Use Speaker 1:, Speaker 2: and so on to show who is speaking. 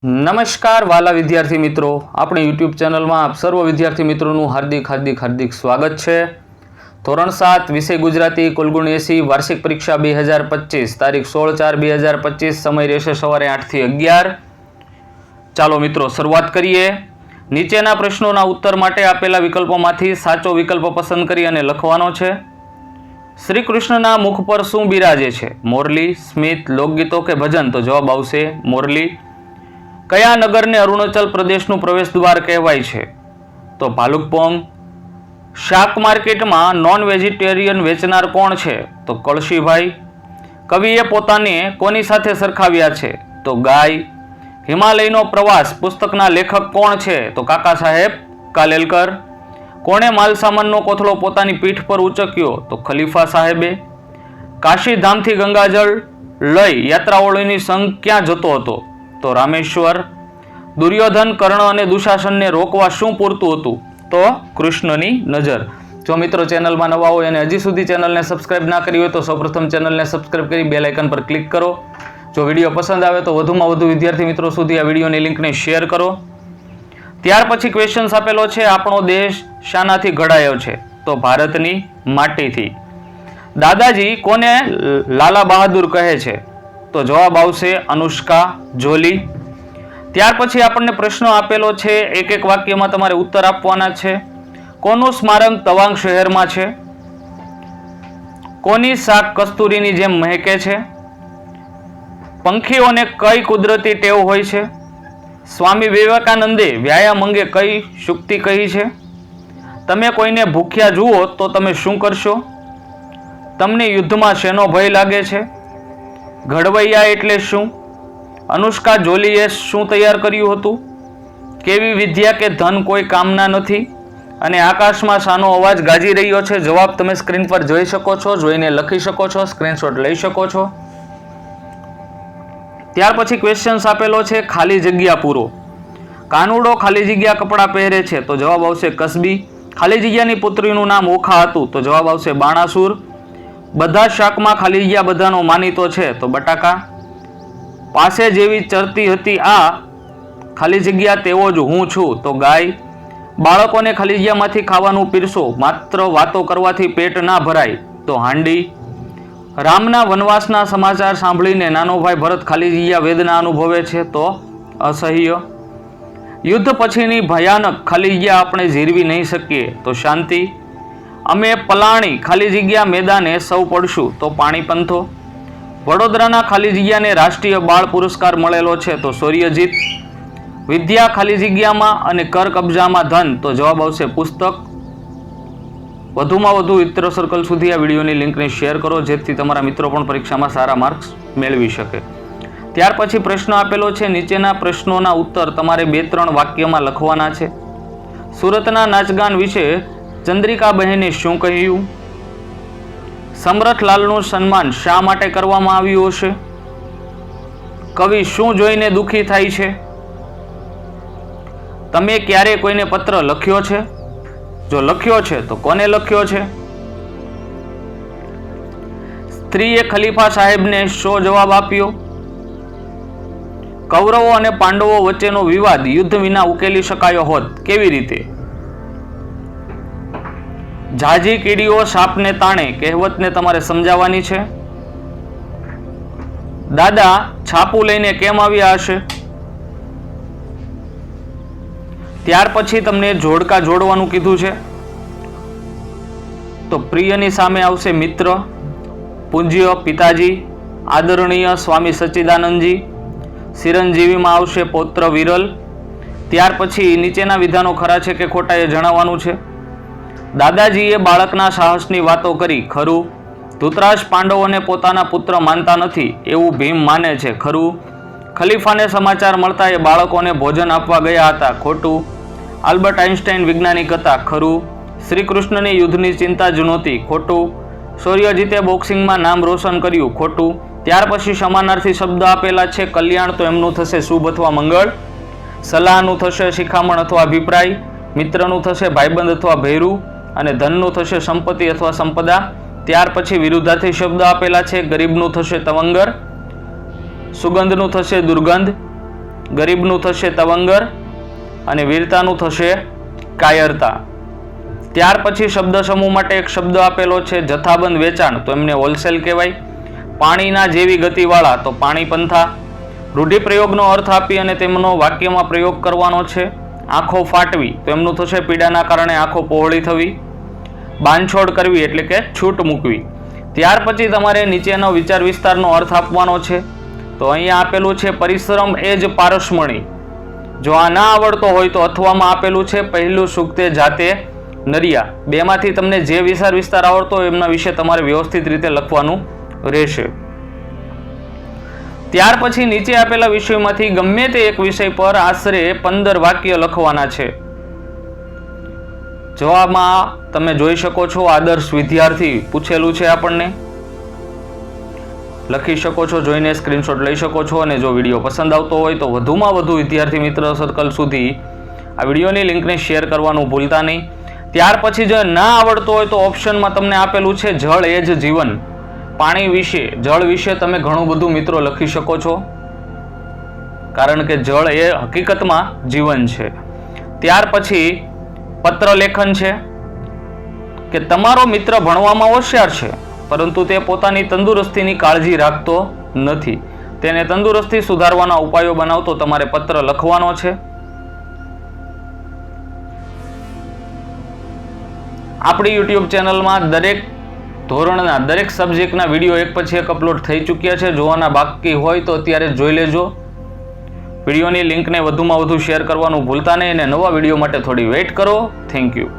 Speaker 1: નમસ્કાર વાલા વિદ્યાર્થી મિત્રો, આપણી યુટ્યુબ ચેનલમાં આપ સર્વ વિદ્યાર્થી મિત્રોનું હાર્દિક સ્વાગત છે। ધોરણ 7 વિષય ગુજરાતી, કુલગુણ 80, વાર્ષિક પરીક્ષા 2025, તારીખ 16/4/2025, સમય રહેશે સવારે 8 થી 11। ચાલો મિત્રો શરૂઆત કરીએ। નીચેના પ્રશ્નોના ઉત્તર માટે આપેલા વિકલ્પોમાંથી સાચો વિકલ્પ પસંદ કરી અને લખવાનો છે। શ્રી કૃષ્ણના મુખ પર શું બિરાજે છે? મોરલી, સ્મિત, લોકગીતો કે ભજન? તો જવાબ આવશે મોરલી। કયા નગરને અરુણાચલ પ્રદેશનું પ્રવેશ દ્વાર કહેવાય છે? તો ભાલુકપોંગ। શાક માર્કેટમાં નોન વેજીટેરિયન વેચનાર કોણ છે? તો કળશીભાઈ। કવિએ પોતાને કોની સાથે સરખાવ્યા છે? તો ગાય। હિમાલયનો પ્રવાસ પુસ્તકના લેખક કોણ છે? તો કાકા સાહેબ કાલેલકર। કોણે માલસામાનનો કોથળો પોતાની પીઠ પર ઉચક્યો? તો ખલીફા સાહેબે। કાશી ધામથી ગંગાજળ લઈ યાત્રાળુઓની સંઘ ક્યાં જતો હતો? તો રામેશ્વર। દુર્યોધન, કર્ણ અને દુશાસનને રોકવા શું પૂરતું હતું? તો કૃષ્ણની નજર। જો મિત્રો ચેનલમાં નવા હોય અને હજી સુધી ચેનલને સબસ્ક્રાઇબ ના કરી હોય તો સૌપ્રથમ ચેનલને સબસ્ક્રાઇબ કરી બેલ આઇકન પર ક્લિક કરો। જો વિડીયો પસંદ આવે તો વધુમાં વધુ વિદ્યાર્થી મિત્રો સુધી આ વિડીયોની લિંકને શેર કરો। ત્યાર પછી ક્વેશ્ચન્સ આપેલો છે, આપણો દેશ શાનાથી ઘડાયો છે? તો ભારતની માટીથી। દાદાજી કોને લાલા બહાદુર કહે છે? તો જવાબ આવશે અનુષ્કા જોલી। ત્યાર પછી આપણને પ્રશ્નો આપેલો છે, એક એક વાક્યમાં તમારે ઉત્તર આપવાના છે। કોનું સ્મારક તવાંગ શહેરમાં છે? કોની શાક કસ્તુરીની જેમ મહેકે છે? પંખીઓને કઈ કુદરતી ટેવ હોય છે? સ્વામી વિવેકાનંદે વ્યાયામ અંગે કઈ શુક્તિ કહી છે? તમે કોઈને ભૂખ્યા જુઓ તો તમે શું કરશો? તમને યુદ્ધમાં શેનો ભય લાગે છે? ઘડવૈયા એટલે શું? અનુષ્કા જોલીએ શું તૈયાર કર્યું હતું? કેવી વિદ્યા કે ધન કોઈ કામના નથી? અને આકાશમાં શાનો અવાજ ગાજી રહ્યો છે? જવાબ તમે સ્ક્રીન પર જોઈ શકો છો, જોઈને લખી શકો છો, સ્ક્રીનશોટ લઈ શકો છો। ત્યાર પછી ક્વેશ્ચન્સ આપેલો છે, ખાલી જગ્યા પૂરો। કાનુડો ખાલી જગ્યા કપડાં પહેરે છે? તો જવાબ આવશે કસબી। ખાલી જગ્યાની પુત્રીનું નામ ઓખા હતું? તો જવાબ આવશે બાણાસુર। બધા શાકમાં ખાલી જગ્યા બધાનો માનીતો છે? તો બટાકા। પાસે જેવી ચરતી હતી આ ખાલી જગ્યા તેવો જ હું છું? તો ગાય। બાળકોને ખાલી જગ્યામાંથી ખાવાનું પીરસો, માત્ર વાતો કરવાથી પેટ ના ભરાય? તો હાંડી। રામના વનવાસના સમાચાર સાંભળીને નાનો ભાઈ ભરત ખાલી જગ્યા વેદના અનુભવે છે? તો અસહ્ય। યુદ્ધ પછીની ભયાનક ખાલી જગ્યા આપણે જીરવી નહીં શકીએ? તો શાંતિ। અમે પલાણી ખાલી જગ્યા મેદાને સૌ પડશું? તો પાણીપંથો। વડોદરાના ખાલી જગ્યાને રાષ્ટ્રીય બાળ પુરસ્કાર મળેલો છે? તો સૂર્યજીત। વિદ્યા ખાલી જગ્યામાં અને કર કબજામાં ધન? તો જવાબ આવશે પુસ્તક। વધુમાં વધુ મિત્ર સર્કલ સુધી આ વિડીયોની લિંકને શેર કરો, જેથી તમારા મિત્રો પણ પરીક્ષામાં સારા માર્ક્સ મેળવી શકે। ત્યાર પછી પ્રશ્ન આપેલો છે, નીચેના પ્રશ્નોના ઉત્તર તમારે 2-3 વાક્યમાં લખવાના છે। સુરતના નાચગાન વિશે ચંદ્રિકા બહેને શું કહ્યું? સમરથલાલનું સન્માન શા માટે કરવામાં આવ્યું હશે? કવિ શું જોઈને દુઃખી થાય છે? તમે ક્યારે કોઈને પત્ર લખ્યો છે? જો લખ્યો છે તો કોને લખ્યો છે? સ્ત્રીએ ખલીફા સાહેબને શો જવાબ આપ્યો? કૌરવો અને પાંડવો વચ્ચેનો વિવાદ યુદ્ધ વિના ઉકેલી શકાયો હોત, કેવી રીતે? ઝાઝી કીડીઓ સાપને તાણે કહેવતને તમારે સમજાવવાની છે। દાદા છાપું લઈને કેમ આવ્યા હશે? ત્યાર પછી તમને જોડકા જોડવાનું કીધું છે, તો પ્રિયની સામે આવશે મિત્ર, પૂજ્ય પિતાજી, આદરણીય સ્વામી સચ્ચિદાનંદજી, ચિરંજીવીમાં આવશે પૌત્ર વિરલ। ત્યાર પછી નીચેના વિધાનો ખરા છે કે ખોટા એ જણાવવાનું છે। દાદાજીએ બાળકના સાહસની વાતો કરી, ખરું? ધૃતરાજ પાંડવોને પોતાના પુત્ર માનતા નથી એવું ભીમ માને છે, ખરું? ખલીફાને સમાચાર મળતા એ બાળકોને ભોજન આપવા ગયા હતા, ખોટું? આલ્બર્ટ આઇન્સ્ટાઇન વૈજ્ઞાનિક હતા, ખરું? શ્રી કૃષ્ણની યુદ્ધની ચિંતા જ નહોતી, ખોટું? સૂર્યજીતે બોક્સિંગમાં નામ રોશન કર્યું, ખોટું? ત્યાર પછી સમાનાર્થી શબ્દ આપેલા છે, કલ્યાણ તો એમનું થશે શુભ અથવા મંગળ, સલાહનું થશે શિખામણ અથવા અભિપ્રાય, મિત્રનું થશે ભાઈબંધ અથવા ભૈરું, અને ધનનું થશે સંપત્તિ અથવા સંપદા। ત્યાર પછી વિરુદ્ધાર્થી શબ્દ આપેલા છે, ગરીબનું થશે તવંગર, સુગંધનું થશે દુર્ગંધ, ગરીબનું થશે તવંગર અને વીરતાનું થશે કાયરતા. ત્યાર પછી શબ્દ સમૂહ માટે એક શબ્દ આપેલો છે જથ્થાબંધ વેચાણ, તો એમને હોલસેલ કહેવાય. પાણીના જેવી ગતિવાળા, તો પાણી પંથા. રૂઢિપ્રયોગનો અર્થ આપી અને તેમનો વાક્યમાં પ્રયોગ કરવાનો છે. આંખો ફાટવી, તો એમનું થશે પીડાના કારણે આંખો પહોળી થવી. બાંધછોડ કરવી એટલે કે છૂટ મૂકવી. ત્યાર પછી તમારે નીચેનો વિચાર વિસ્તારનો અર્થ આપવાનો છે. તો અહીંયા આપેલું છે પરિશ્રમ એ જ પારસમણી. જો આ ના આવડતો હોય તો અથવામાં આપેલું છે પહેલું સૂક્તે જાતે નરિયા. બેમાંથી તમને જે વિસ્તાર આવડતો હોય એમના વિશે તમારે વ્યવસ્થિત રીતે લખવાનું રહેશે. ત્યાર પછી નીચે આપેલા વિષયોમાંથી ગમે તે એક વિષય પર આશરે 15 વાક્ય લખવાના છે. જવાબમાં તમે જોઈ શકો છો આદર્શ વિદ્યાર્થી પૂછેલું છે આપણને. લખી શકો છો, જોઈને સ્ક્રીનશોટ લઈ શકો છો. અને જો વિડીયો પસંદ આવતો હોય તો વધુમાં વધુ વિદ્યાર્થી મિત્ર સર્કલ સુધી આ વિડીયોની લિંકને શેર કરવાનું ભૂલતા નહીં. ત્યાર પછી જો ના આવડતો હોય તો ઓપ્શનમાં તમને આપેલું છે જળ એ જ જીવન. પાણી વિશે, જળ વિશે તમે ઘણું બધું મિત્રો લખી શકો છો, કારણ કે જળ એ હકીકતમાં જીવન છે. ત્યાર પછી પત્ર લેખન છે કે તમારો મિત્ર ભણવામાં હોશિયાર છે પરંતુ તે પોતાની તંદુરસ્તીની કાળજી રાખતો નથી. તેને તંદુરસ્તી સુધારવાના ઉપાયો બનાવતો તમારે પત્ર લખવાનો છે. આપણી યુટ્યુબ ચેનલમાં દરેક ધોરણના દરેક સબ્જેક્ટના વિડીયો એક પછી એક અપલોડ થઈ ચૂક્યા છે. જોવાના બાકી હોય તો અત્યારે જોઈ લેજો. વિડીયોની લિંકને વધુમાં વધુ શેર કરવાનું ભૂલતા નહીં અને નવા વિડીયો માટે થોડી વેઇટ કરો. Thank you.